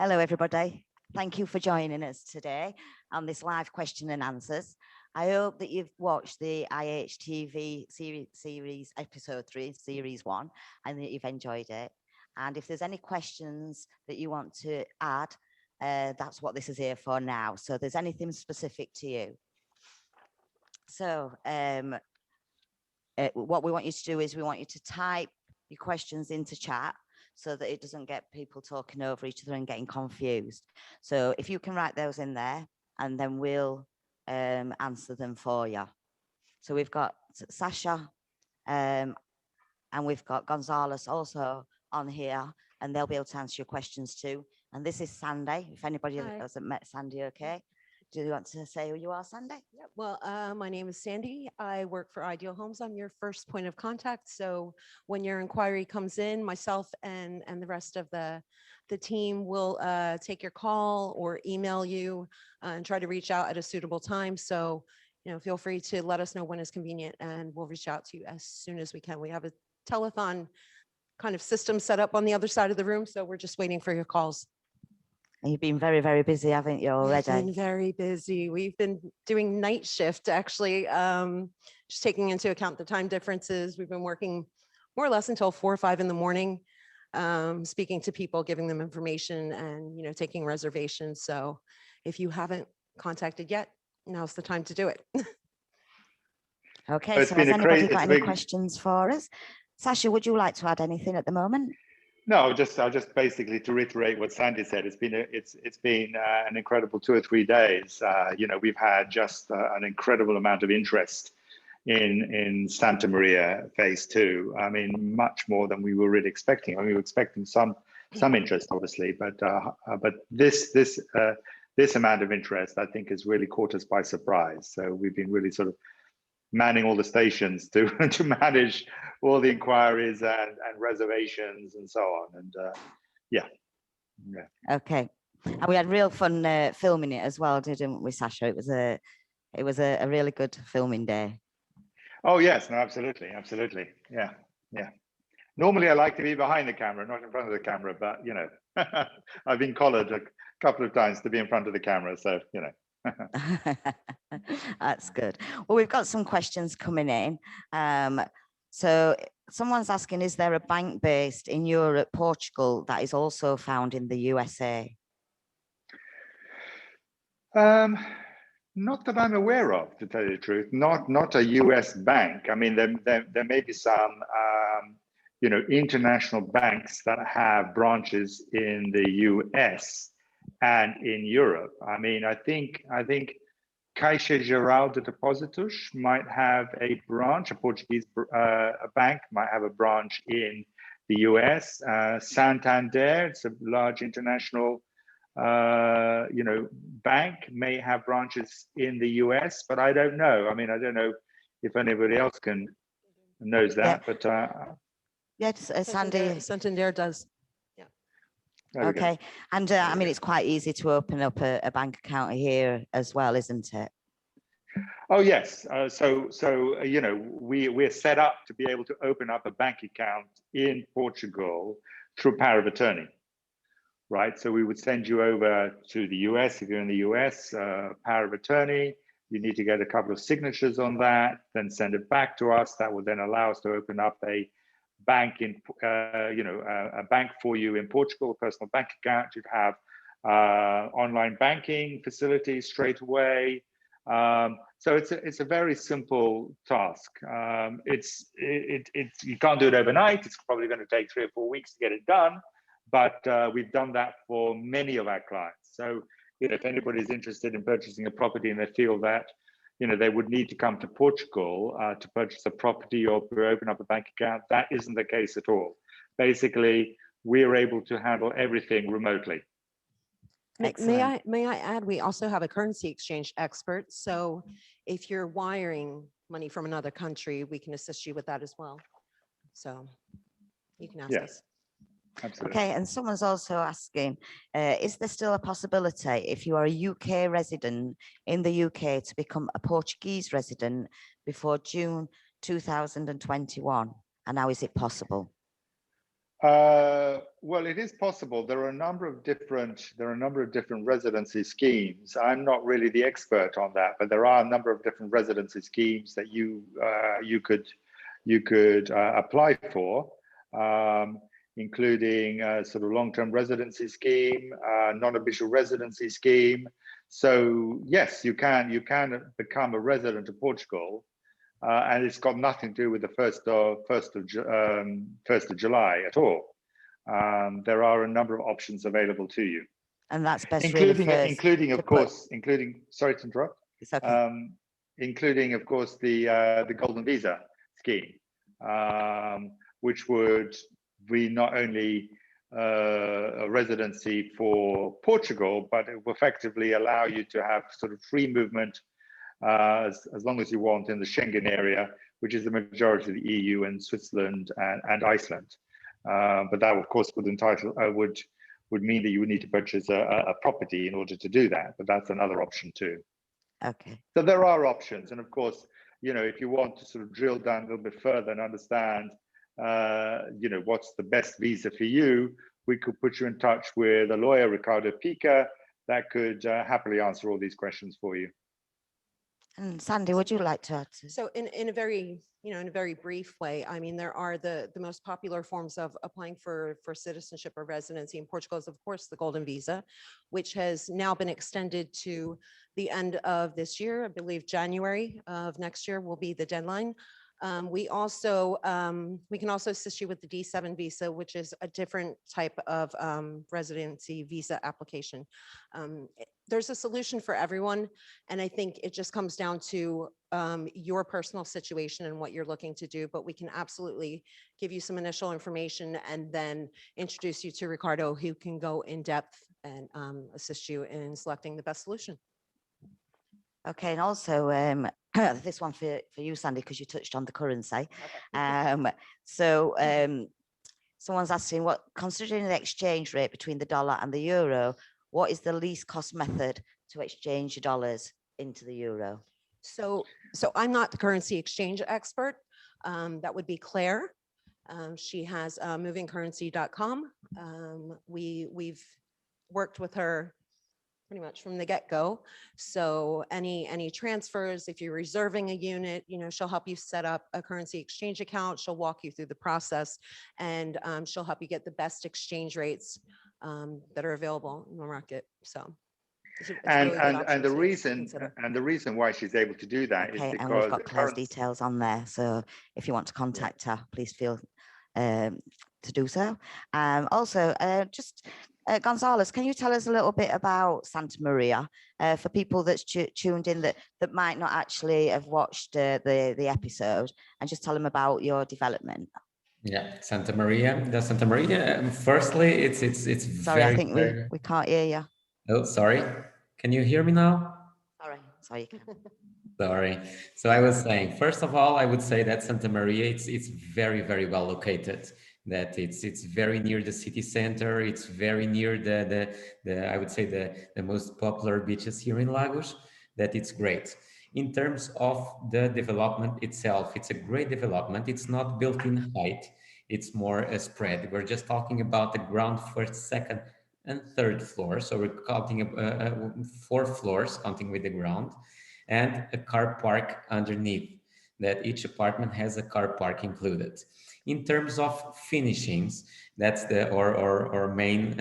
Hello, everybody. Thank you for joining us today on this live question and answers. I hope that you've watched the IHTV series episode 3, series 1, and that you've enjoyed it. And if there's any questions that you want to add, that's what this is here for now. So if there's anything specific to you. So what we want you to do is we want you to type your questions into chat so that it doesn't get people talking over each other and getting confused. So if you can write those in there, and then we'll answer them for you. So we've got Sasha and we've got Gonzalez also on here, and they'll be able to answer your questions too. And this is Sandy. If anybody hasn't met Sandy, okay. Do you want to say who you are, Sandy? Yeah, well, my name is Sandy. I work for Ideal Homes. I'm your first point of contact. So when your inquiry comes in, myself and the rest of the team will take your call or email you and try to reach out at a suitable time. So, feel free to let us know when it's convenient, and we'll reach out to you as soon as we can. We have a telethon kind of system set up on the other side of the room, so we're just waiting for your calls. And you've been very, very busy, haven't you, already? We've been very busy. We've been doing night shift, actually, just taking into account the time differences. We've been working more or less until 4 or 5 in the morning, speaking to people, giving them information, and taking reservations. So if you haven't contacted yet, now's the time to do it. Okay, so has anybody got any questions for us? Sasha, would you like to add anything at the moment? No, I'll just basically to reiterate what Sandy said. It's been an incredible 2 or 3 days. We've had just an incredible amount of interest in Santa Maria phase 2. I mean, much more than we were really expecting. I mean, we were expecting some interest, obviously, but this amount of interest, I think, has really caught us by surprise. So we've been really sort of manning all the stations to manage all the inquiries and reservations and so on. And yeah. Okay, and we had real fun filming it as well, didn't we, Sasha? It was a really good filming day. Oh yes, no, absolutely, yeah. Normally I like to be behind the camera, not in front of the camera, but I've been collared a couple of times to be in front of the camera, so That's good. Well, we've got some questions coming in. So someone's asking, is there a bank based in Europe, Portugal, that is also found in the USA? Not that I'm aware of, to tell you the truth. Not a US bank. I mean, there may be some international banks that have branches in the US and in Europe. I mean, I think Caixa Geral de Depósitos might have a branch, a Portuguese bank might have a branch in the US. Santander, it's a large international bank, may have branches in the US, but I don't know. I mean, I don't know if anybody else knows that, but yes, Santander does. Okay, and I mean, it's quite easy to open up a bank account here as well, isn't it? Oh yes, so we're set up to be able to open up a bank account in Portugal through power of attorney, right? So we would send you over to the US if you're in the US, power of attorney. You need to get a couple of signatures on that, then send it back to us. That will then allow us to open up a bank a bank for you in Portugal, a personal bank account. You'd have online banking facilities straight away. So it's a very simple task. You can't do it overnight. It's probably going to take 3 or 4 weeks to get it done, but we've done that for many of our clients. So if anybody's interested in purchasing a property and they feel that they would need to come to Portugal to purchase a property or to open up a bank account, that isn't the case at all. Basically, we're able to handle everything remotely. May I add, we also have a currency exchange expert. So if you're wiring money from another country, we can assist you with that as well. So you can ask us. Absolutely. Okay, and someone's also asking, is there still a possibility if you are a UK resident in the UK to become a Portuguese resident before June 2021? And how is it possible? Well, it is possible. There are a number of different residency schemes. I'm not really the expert on that, but there are a number of different residency schemes that you could apply for, including sort of long-term residency scheme, non-official residency scheme. So yes, you can become a resident of Portugal, and it's got nothing to do with the first of July at all. There are a number of options available to you, and that's best including of course, sorry to interrupt. It's okay. Including of course the golden visa scheme, which would be not only a residency for Portugal, but it will effectively allow you to have sort of free movement as long as you want in the Schengen area, which is the majority of the EU, and Switzerland and Iceland. But that, of course, would mean that you would need to purchase a property in order to do that. But that's another option too. Okay. So there are options, and of course, you know, if you want to sort of drill down a little bit further and understand, you know, what's the best visa for you, we could put you in touch with a lawyer, Ricardo Pica, that could happily answer all these questions for you. And Sandy, would you like to add? So in a very, in a very brief way, I mean, there are the most popular forms of applying for citizenship or residency in Portugal is, of course, the Golden Visa, which has now been extended to the end of this year. I believe January of next year will be the deadline. We can also assist you with the D7 visa, which is a different type of residency visa application. There's a solution for everyone, and I think it just comes down to your personal situation and what you're looking to do, but we can absolutely give you some initial information and then introduce you to Ricardo, who can go in depth and assist you in selecting the best solution. Okay, and also this one for you, Sandy, because you touched on the currency. Okay. Someone's asking, considering the exchange rate between the dollar and the euro, what is the least cost method to exchange your dollars into the euro? So I'm not the currency exchange expert. That would be Claire. She has movingcurrency.com. We've worked with her pretty much from the get-go. So any transfers, if you're reserving a unit, she'll help you set up a currency exchange account. She'll walk you through the process, and she'll help you get the best exchange rates that are available in the market. So it's the reason why she's able to do that is because, and we've got Claire's details on there. So if you want to contact her, please feel to do so. Also, Gonzalez, can you tell us a little bit about Santa Maria for people that's tuned in that might not actually have watched the episode, and just tell them about your development? Yeah, Santa Maria. Firstly, it's sorry, very, I think we can't hear you. Oh, sorry. Can you hear me now? Sorry, you can. Sorry. So I was saying, first of all, I would say that Santa Maria, it's very, very well located. That it's very near the city center. It's very near the I would say the most popular beaches here in Lagos. That it's great. In terms of the development itself, it's a great development. It's not built in height. It's more a spread. We're just talking about the ground first, second, and third floor. So we're counting 4 floors, counting with the ground, and a car park underneath. That each apartment has a car park included. In terms of finishings, that's our main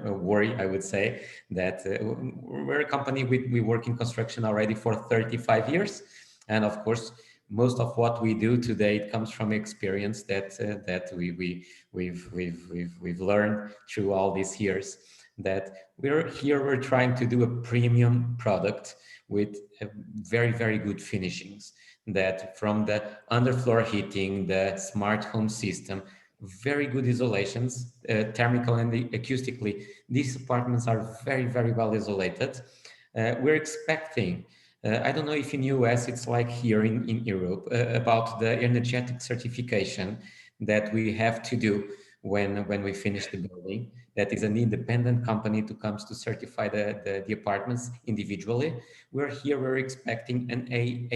worry, I would say, that we're a company, we work in construction already for 35 years. And of course, most of what we do today, it comes from experience that we've learned through all these years. That we're trying to do a premium product with very, very good finishings. That from the underfloor heating, the smart home system, very good isolations, thermical and acoustically, these apartments are very, very well isolated. We're expecting, I don't know if in US it's like here in Europe, about the energetic certification that we have to do when we finish the building. That is an independent company to comes to certify the apartments individually. We're expecting an A+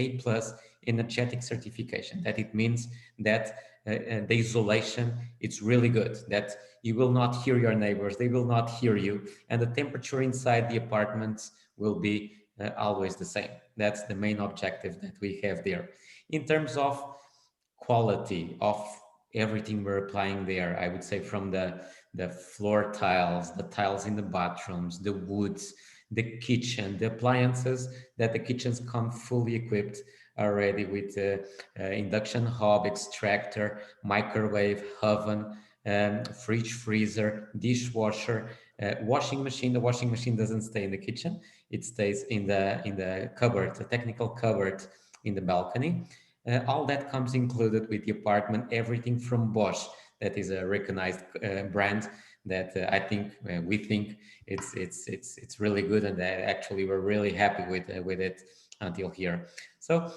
energetic certification. That it means that the isolation, it's really good, that you will not hear your neighbors, they will not hear you, and the temperature inside the apartments will be always the same. That's the main objective that we have there. In terms of quality of everything we're applying there, I would say from the floor tiles, the tiles in the bathrooms, the woods, the kitchen, the appliances, that the kitchens come fully equipped already with induction hob, extractor, microwave, oven, fridge, freezer, dishwasher, washing machine. The washing machine doesn't stay in the kitchen; it stays in the cupboard, the technical cupboard in the balcony. All that comes included with the apartment. Everything from Bosch, that is a recognized brand that we think it's really good, and actually we're really happy with it until here. So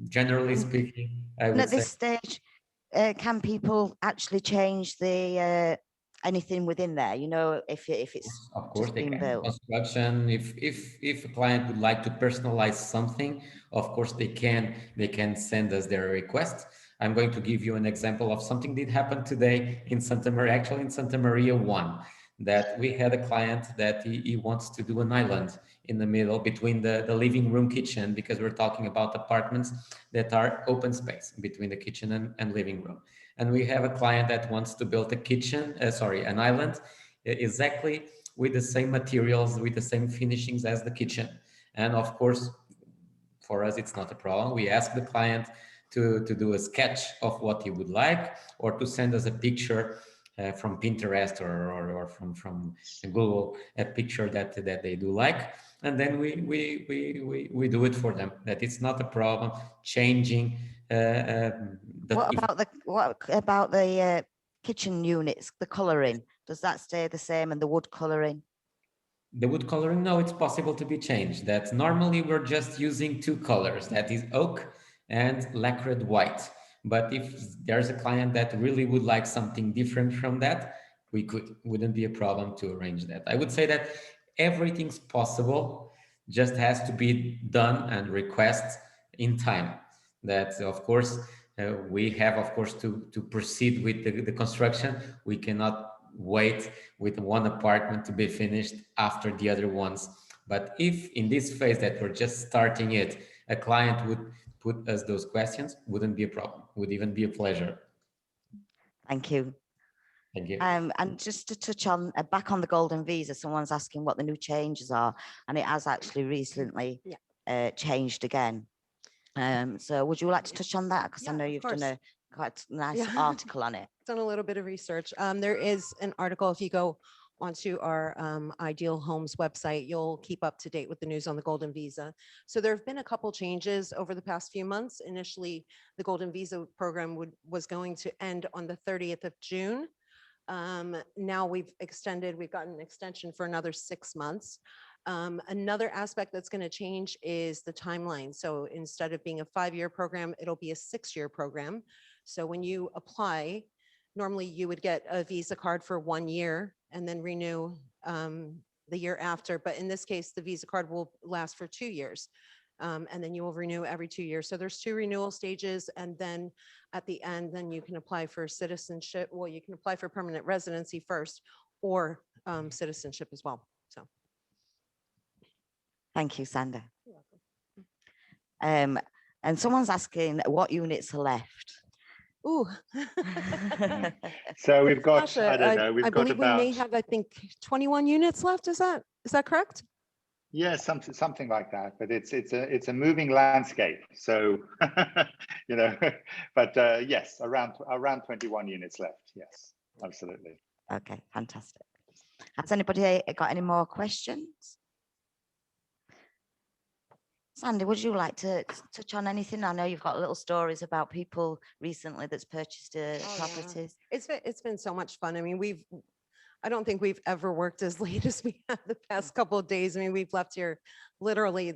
generally speaking, I would at say this stage, can people actually change the anything within there? You know, if it's of course just they being can. built. Construction, if a client would like to personalize something, of course they can send us their request. I'm going to give you an example of something that happened today in Santa Maria, actually in Santa Maria 1, that we had a client that he wants to do an island in the middle between the living room kitchen, because we're talking about apartments that are open space between the kitchen and living room. And we have a client that wants to build a kitchen, an island, exactly with the same materials, with the same finishings as the kitchen. And of course, for us, it's not a problem. We ask the client to do a sketch of what he would like, or to send us a picture from Pinterest or from Google, a picture that they do like, and then we do it for them. That it's not a problem changing. What about the kitchen units, the colouring? Does that stay the same, and the wood colouring? The wood coloring, no, it's possible to be changed. That normally we're just using two colors, that is oak and lacquered white. But if there's a client that really would like something different from that, wouldn't be a problem to arrange that. I would say that everything's possible, just has to be done and request in time. That of course we have, of course, to proceed with the construction. We cannot wait with one apartment to be finished after the other ones. But if in this phase that we're just starting it, a client would put us those questions, wouldn't be a problem, would even be a pleasure. Thank you. Thank you. And just to touch on back on the golden visa, someone's asking what the new changes are, and it has actually recently changed again. So would you like to touch on that? Because I know you've done a quite nice article on it. Done a little bit of research. There is an article, if you go onto our Ideal Homes website, you'll keep up to date with the news on the Golden Visa. So there have been a couple changes over the past few months. Initially, the Golden Visa program was going to end on the 30th of June. Now we've gotten an extension for another 6 months. Another aspect that's going to change is the timeline. So instead of being a 5-year program, it'll be a 6-year program. So when you apply, normally you would get a Visa card for 1 year and then renew the year after. But in this case, the Visa card will last for 2 years. And then you will renew every 2 years. So there's 2 renewal stages. And then at the end, then you can apply for citizenship. Well, you can apply for permanent residency first, or citizenship as well. So. Thank you, Sandra. And someone's asking what units are left. Ooh. So we've got, Sasha, I don't know, we've I got believe about, we may have, I think, 21 units left. Is that correct? yeah, something like that. But it's a moving landscape. So you know, but yes, around 21 units left. Yes, absolutely. Okay, fantastic. Has anybody got any more questions? Sandy, would you like to touch on anything? I know you've got little stories about people recently that's purchased properties. Yeah. It's been so much fun. I mean, I don't think we've ever worked as late as we have the past couple of days. I mean, we've left here literally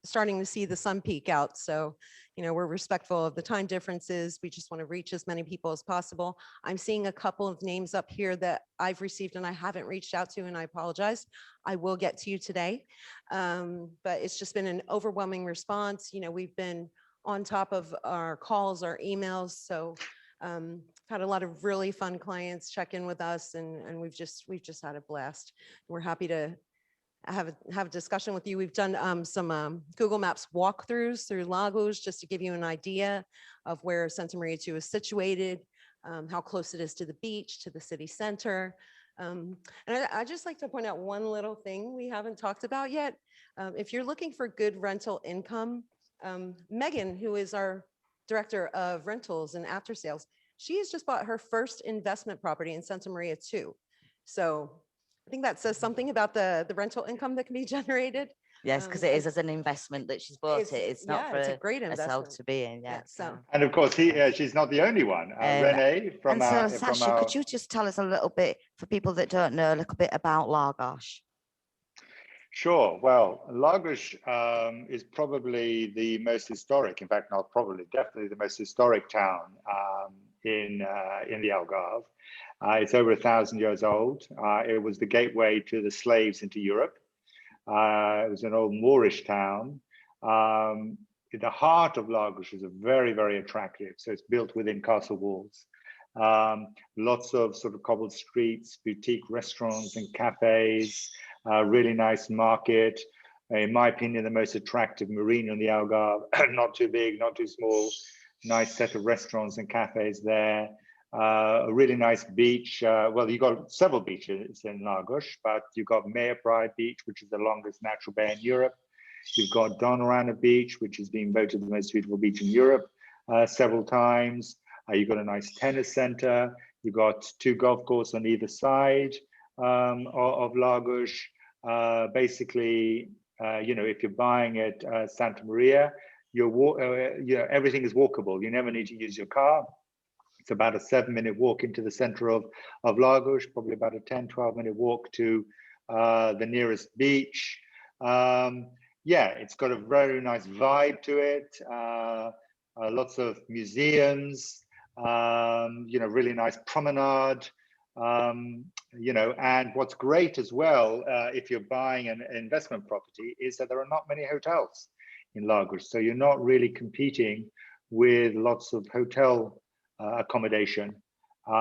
starting to see the sun peek out. So, you know, we're respectful of the time differences. We just want to reach as many people as possible. I'm seeing a couple of names up here that I've received and I haven't reached out to, and I apologize. I will get to you today. But it's just been an overwhelming response. You know, we've been on top of our calls, our emails. So had a lot of really fun clients check in with us, and we've just had a blast. We're happy to have a discussion with you. We've done some Google Maps walkthroughs through Lagos just to give you an idea of where Santa Maria 2 is situated, how close it is to the beach, to the city center. And I just like to point out one little thing we haven't talked about yet. If you're looking for good rental income, Megan, who is our director of rentals and after sales, she has just bought her first investment property in Santa Maria 2. So I think that says something about the rental income that can be generated. Yes, because it is as an investment that she's bought it. It's not for it's a great herself investment to be in. Yeah. so And of course, she's not the only one. Renee from and so, our, Sasha, could you just tell us a little bit, for people that don't know, a little bit about Lagos? Sure. Well, Lagos is probably the most historic, in fact, not probably, definitely the most historic town in the Algarve. It's over 1,000 years old. It was the gateway to the slaves into Europe. It was an old Moorish town. The heart of Lagos is very, very attractive. So it's built within castle walls. Lots of sort of cobbled streets, boutique restaurants and cafes, really nice market. In my opinion, the most attractive marina in the Algarve, not too big, not too small, nice set of restaurants and cafes there. A really nice beach. Well, you've got several beaches in Lagos, but you've got Mare Pride Beach, which is the longest natural bay in Europe. You've got Donorana Beach, which has been voted the most beautiful beach in Europe several times. You've got a nice tennis center. You've got 2 golf courses on either side of Lagos. Basically, if you're buying at Santa Maria, everything is walkable. You never need to use your car. It's about a 7-minute walk into the center of Lagos, probably about a 10-12-minute walk to the nearest beach. It's got a very nice vibe to it. Lots of museums, really nice promenade. And what's great as well, if you're buying an investment property, is that there are not many hotels in Lagos. So you're not really competing with lots of hotel accommodation. So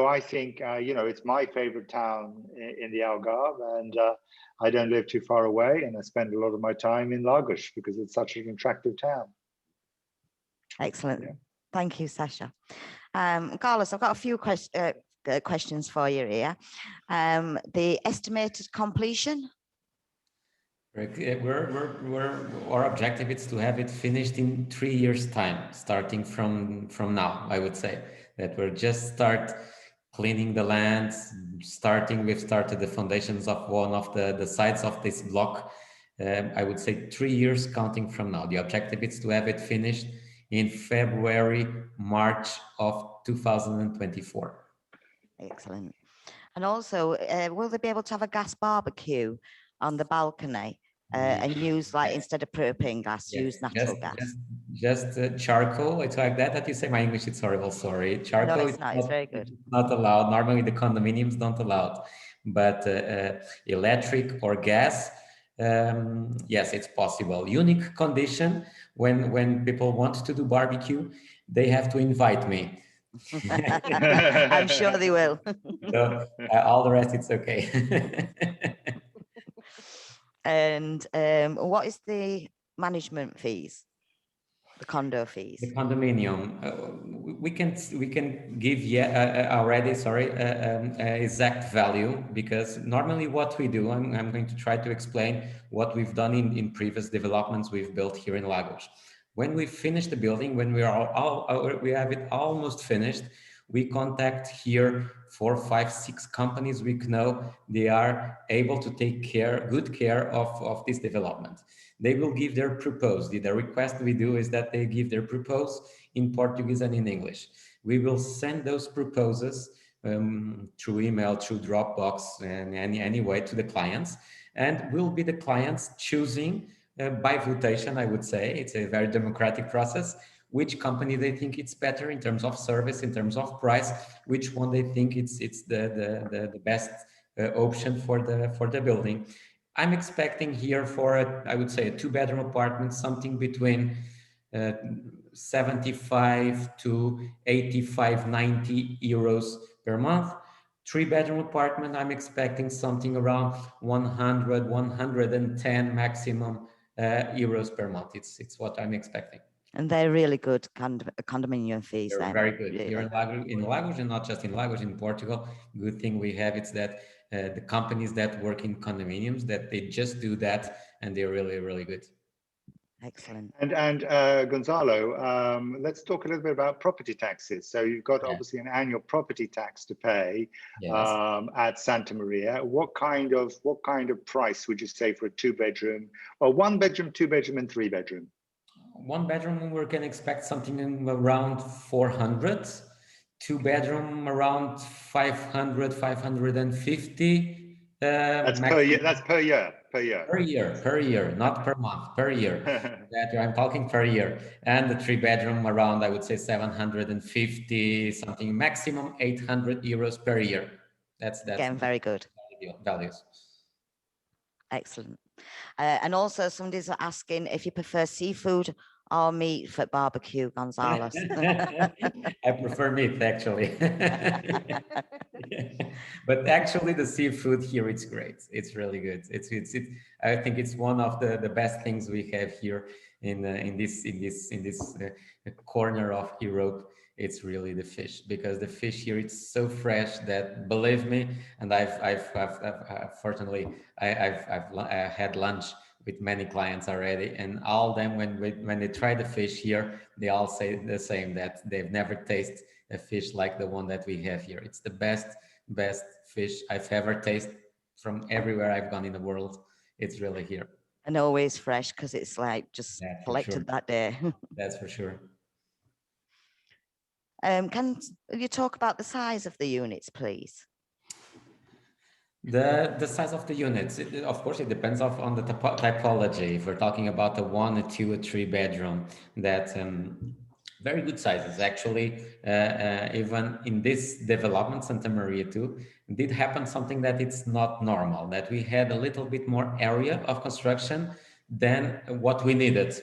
I think, it's my favorite town in the Algarve, and I don't live too far away, and I spend a lot of my time in Lagos because it's such an attractive town. Excellent. Yeah. Thank you, Sasha. Carlos, I've got a few questions for you here. The estimated completion? Our objective is to have it finished in 3 years' time, starting from now. I would say that we're just start cleaning the lands. We've started the foundations of one of the sides of this block. I would say 3 years counting from now. The objective is to have it finished in February, March of 2024. Excellent. And also, will they be able to have a gas barbecue on the balcony and use, like, instead of propane gas, use natural gas? Just charcoal. It's like that you say. My English is horrible, sorry. Charcoal. No, it's not. It's very good. Not allowed. Normally the condominiums don't allow it. But electric or gas, yes, it's possible. Unique condition, when people want to do barbecue, they have to invite me. I'm sure they will. So all the rest, it's okay. And what is the management fees, the condo fees? The condominium, we can give already, exact value, because normally what we do, I'm going to try to explain what we've done in previous developments we've built here in Lagos. When we finish the building, when we have it almost finished, we contact here 4, 5, 6 companies we know they are able to take good care of this development. They will give their proposal. The request we do is that they give their proposal in Portuguese and in English. We will send those proposals through email, through Dropbox, and any way to the clients, and will be the clients choosing by votation. I would say it's a very democratic process, which company they think it's better in terms of service, in terms of price, which one they think it's the best option for the building. I'm expecting here for I would say a 2-bedroom apartment, something between 75 to 85, 90 euros per month. 3-bedroom apartment, I'm expecting something around 100, 110 maximum euros per month. It's what I'm expecting. And they're really good condominium fees. They're Then very good really. here in Lagos, and not just in Lagos, in Portugal. Good thing we have is that the companies that work in condominiums, that they just do that, and they're really, really good. Excellent. And Gonzalo, let's talk a little bit about property taxes. So you've got obviously an annual property tax to pay at Santa Maria. What kind of price would you say for a 2-bedroom, or 1-bedroom, 2-bedroom, and 3-bedroom? 1-bedroom, we can expect something around 400. 2-bedroom around 500, 550. That's per year. That's per year. Per year, not per month, per year. That I'm talking per year. And the 3-bedroom around, I would say 750, something maximum 800 euros per year. That's Again, very good values. Excellent. And also somebody's asking if you prefer seafood or meat for barbecue, Gonzalo. I prefer meat, actually. But actually the seafood here, it's great. It's really good. I think it's one of the best things we have here in this corner of Europe. It's really the fish, because the fish here, it's so fresh that, believe me, and fortunately I've had lunch with many clients already, and all them when they try the fish here, they all say the same, that they've never tasted a fish like the one that we have here. It's the best fish I've ever tasted from everywhere I've gone in the world. It's really here. And always fresh, because it's like just collected that day. That's for sure. Can you talk about the size of the units, please? The size of the units, of course, it depends on the typology. If we're talking about a 1, a 2, a 3-bedroom, that very good sizes. Actually, even in this development, Santa Maria too, did happen something that it's not normal, that we had a little bit more area of construction than what we needed.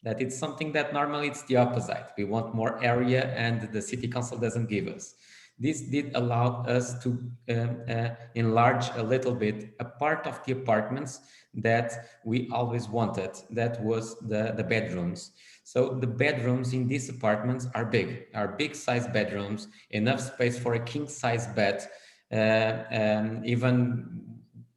That it's something that normally it's the opposite. We want more area and the city council doesn't give us. This did allow us to enlarge a little bit a part of the apartments that we always wanted. That was the bedrooms. So the bedrooms in these apartments are big size bedrooms, enough space for a king size bed, even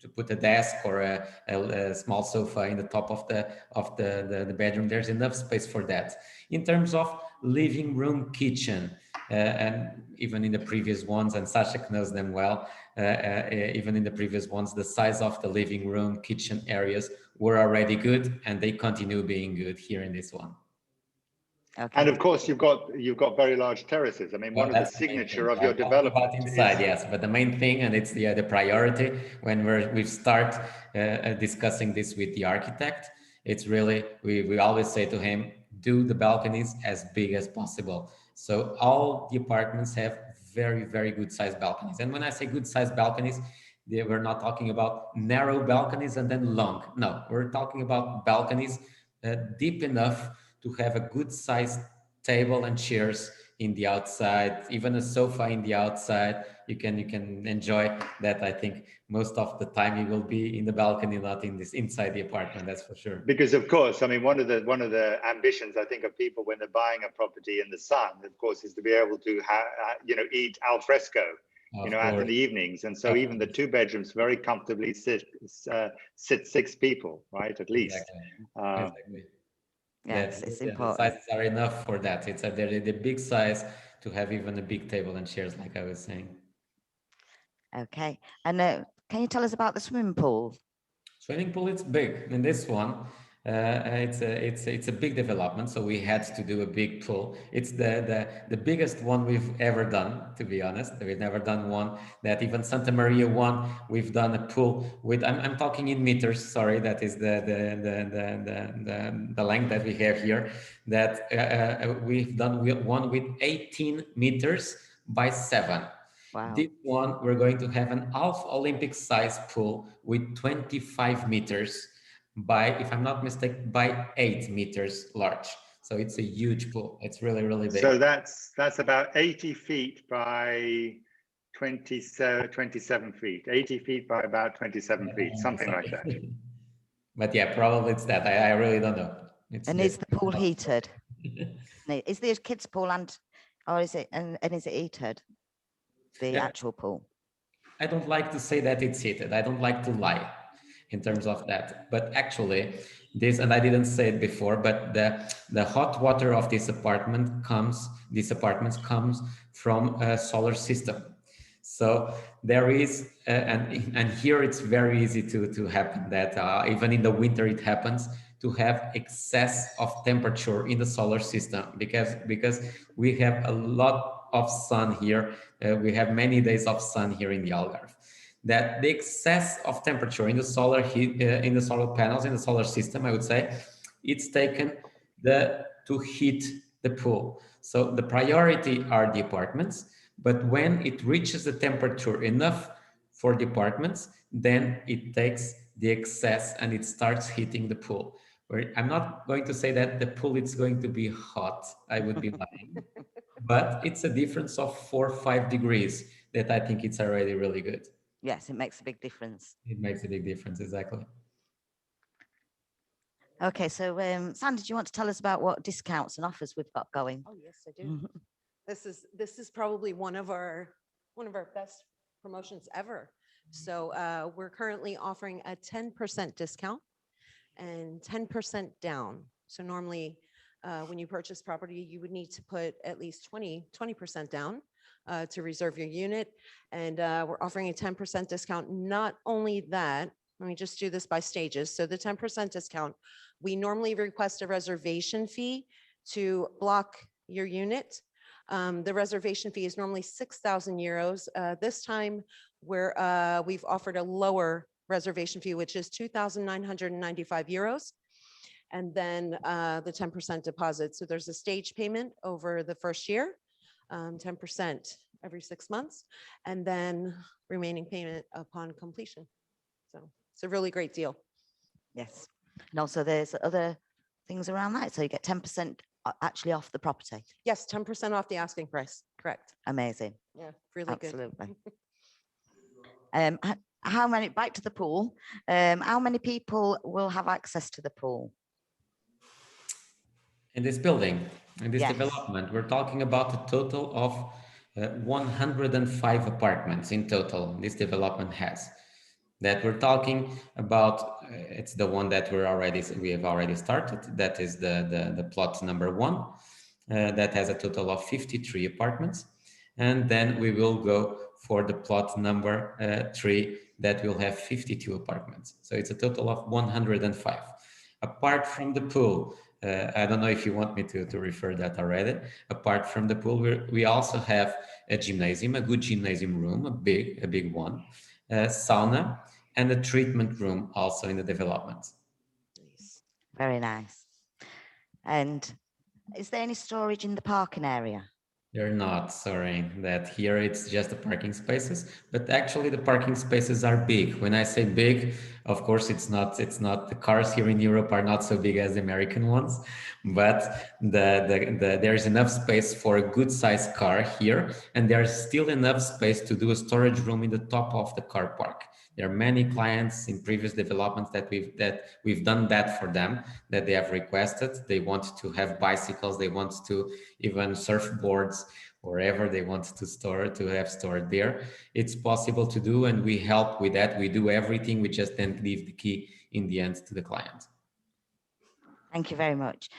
to put a desk or a small sofa in the top of the bedroom. There's enough space for that. In terms of living room, kitchen, and even in the previous ones, and Sasha knows them well, even in the previous ones, the size of the living room, kitchen areas were already good, and they continue being good here in this one. Okay. And of course, you've got very large terraces. I mean, one of the signature of your development inside, yes. But the main thing, and it's the priority when we start discussing this with the architect, it's really we always say to him, do the balconies as big as possible. So all the apartments have very, very good sized balconies. And when I say good sized balconies, we're not talking about narrow balconies and then long. No, we're talking about balconies deep enough to have a good sized table and chairs in the outside, even a sofa in the outside. You can enjoy that. I think most of the time you will be in the balcony, not in this inside the apartment. That's for sure. Because of course, I mean, one of the ambitions I think of people when they're buying a property in the sun, of course, is to be able to eat al fresco, out in the evenings. And so even the 2 bedrooms very comfortably sit 6 people, right? At least. Exactly. Yes, it's important. The sizes are enough for that. It's the big size to have even a big table and chairs, like I was saying. Okay, and can you tell us about the swimming pool? Swimming pool, it's big. In this one, it's a big development, so we had to do a big pool. It's the biggest one we've ever done, to be honest. We've never done one that even Santa Maria one. We've done a pool with I'm talking in meters. Sorry, that is the length that we have here. That we've done one with 18 meters by 7. Wow. This one, we're going to have an half Olympic size pool with 25 meters by, if I'm not mistaken, by 8 meters large. So it's a huge pool. It's really, really big. So that's about 80 feet by 27 feet, 80 feet by about 27 feet, something like that. But yeah, probably it's that. I really don't know. And is the pool heated? Is the kids' pool or is it, and is it heated? The actual pool? I don't like to say that it's heated. I don't like to lie in terms of that. But actually, this, and I didn't say it before, but the hot water of these apartments comes from a solar system. So there is, and here it's very easy to happen that even in the winter it happens, to have excess of temperature in the solar system because we have a lot of sun here. We have many days of sun here in the Algarve. That the excess of temperature in the solar heat, in the solar panels, in the solar system, I would say, it's taken to heat the pool. So the priority are the apartments, but when it reaches the temperature enough for the apartments, then it takes the excess and it starts heating the pool. I'm not going to say that the pool is going to be hot. I would be lying. But it's a difference of 4 or 5 degrees that I think it's already really good. Yes, it makes a big difference. It makes a big difference, exactly. Okay, so Sandy, do you want to tell us about what discounts and offers we've got going? Oh, yes, I do. This is probably one of our best promotions ever. So we're currently offering a 10% discount and 10% down. So normally when you purchase property, you would need to put at least 20% down to reserve your unit. And we're offering a 10% discount. Not only that, let me just do this by stages. So the 10% discount, we normally request a reservation fee to block your unit. The reservation fee is normally 6,000 euros. This time we've offered a lower reservation fee, which is 2,995 euros. And then the 10% deposit. So there's a stage payment over the first year, 10% every 6 months, and then remaining payment upon completion. So it's a really great deal. Yes. And also there's other things around that. So you get 10% actually off the property. Yes, 10% off the asking price. Correct. Amazing. Yeah, really good. Absolutely. How many, back to the pool, how many people will have access to the pool? In this building, in this Yes. development, we're talking about a total of 105 apartments in total this development has. That we're talking about, it's the one that we have already started. That is the plot number 1, that has a total of 53 apartments. And then we will go for the plot number 3 that will have 52 apartments. So it's a total of 105. Apart from the pool, I don't know if you want me to refer that already. Apart from the pool, we also have a gymnasium, a good gymnasium room, a big one, a sauna, and a treatment room also in the development. Nice. Very nice. And is there any storage in the parking area? You're not, sorry, that here it's just the parking spaces, but actually the parking spaces are big. When I say big, of course, it's not the cars here in Europe are not so big as the American ones, but there's enough space for a good sized car here. And there's still enough space to do a storage room in the top of the car park. There are many clients in previous developments that we've done that for them, that they have requested. They want to have bicycles, they want to even surfboards, wherever they want to have stored there. It's possible to do, and we help with that. We do everything. We just then leave the key in the end to the client. Thank you very much.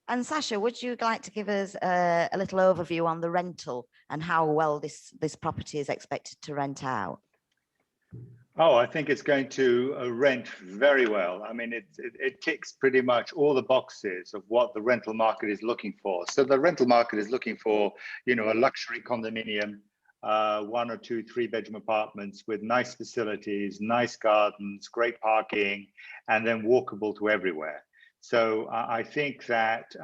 And Sasha, would you like to give us a little overview on the rental and how well this property is expected to rent out? Oh, I think it's going to rent very well. I mean, it ticks pretty much all the boxes of what the rental market is looking for. So the rental market is looking for, a luxury condominium, 1 or 2, 3-bedroom apartments with nice facilities, nice gardens, great parking, and then walkable to everywhere. So I think that,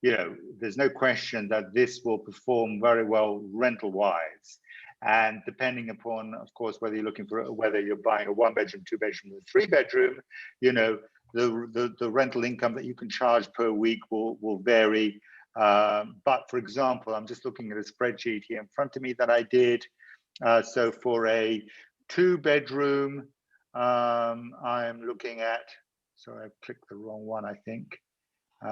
there's no question that this will perform very well rental-wise. And depending upon, of course, whether you're looking for, whether you're buying a 1-bedroom, 2-bedroom, or 3-bedroom, you know, the rental income that you can charge per week will vary. But for example, I'm just looking at a spreadsheet here in front of me that I did. So for a 2-bedroom, I am looking at, sorry, I clicked the wrong one, I think.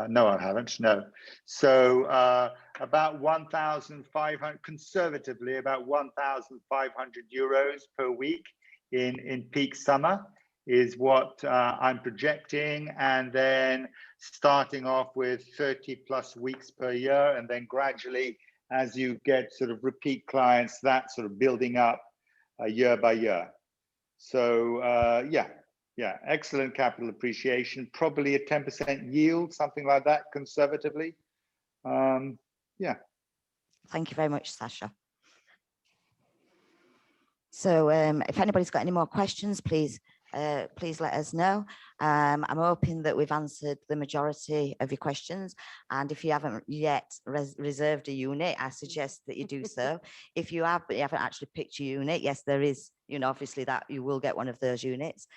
No, I haven't, no. So about 1,500, conservatively, about 1,500 euros per week in peak summer is what I'm projecting. And then starting off with 30+ weeks per year, and then gradually, as you get sort of repeat clients, that sort of building up year by year. So yeah, excellent capital appreciation, probably a 10% yield, something like that, conservatively. Yeah. Thank you very much, Sasha. So if anybody's got any more questions, please let us know. I'm hoping that we've answered the majority of your questions. And if you haven't yet reserved a unit, I suggest that you do so. If you have, but you haven't actually picked your unit, yes, there is, you know, obviously that you will get one of those units.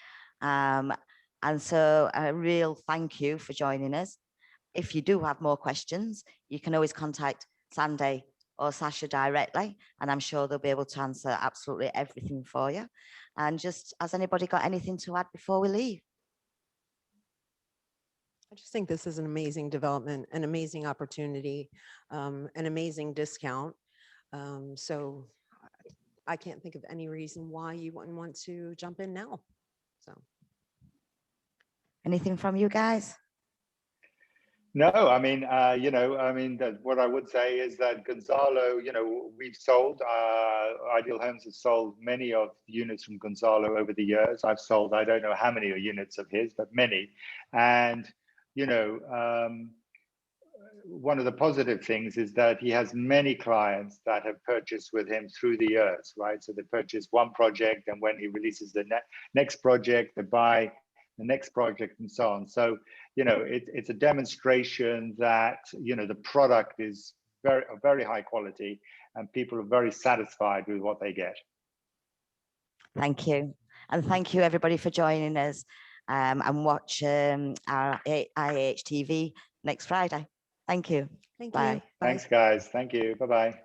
And so a real thank you for joining us. If you do have more questions, you can always contact Sandy or Sasha directly, and I'm sure they'll be able to answer absolutely everything for you. And just, has anybody got anything to add before we leave? I just think this is an amazing development, an amazing opportunity, an amazing discount. So I can't think of any reason why you wouldn't want to jump in now. So. Anything from you guys? No, I mean, you know, I mean, what I would say is that Gonzalo, you know, we've sold, Ideal Homes has sold many of units from Gonzalo over the years. I've sold, I don't know how many units of his, but many. And, you know, one of the positive things is that he has many clients that have purchased with him through the years, right? So they purchase one project, and when he releases the next project, they buy the next project, and so on. So, you know, it's a demonstration that, you know, the product is very high quality, and people are very satisfied with what they get. Thank you. And thank you everybody for joining us, and watch our IHTV next Friday. Thank you. Thank Bye. you. Thanks, guys. Thank you. Bye-bye.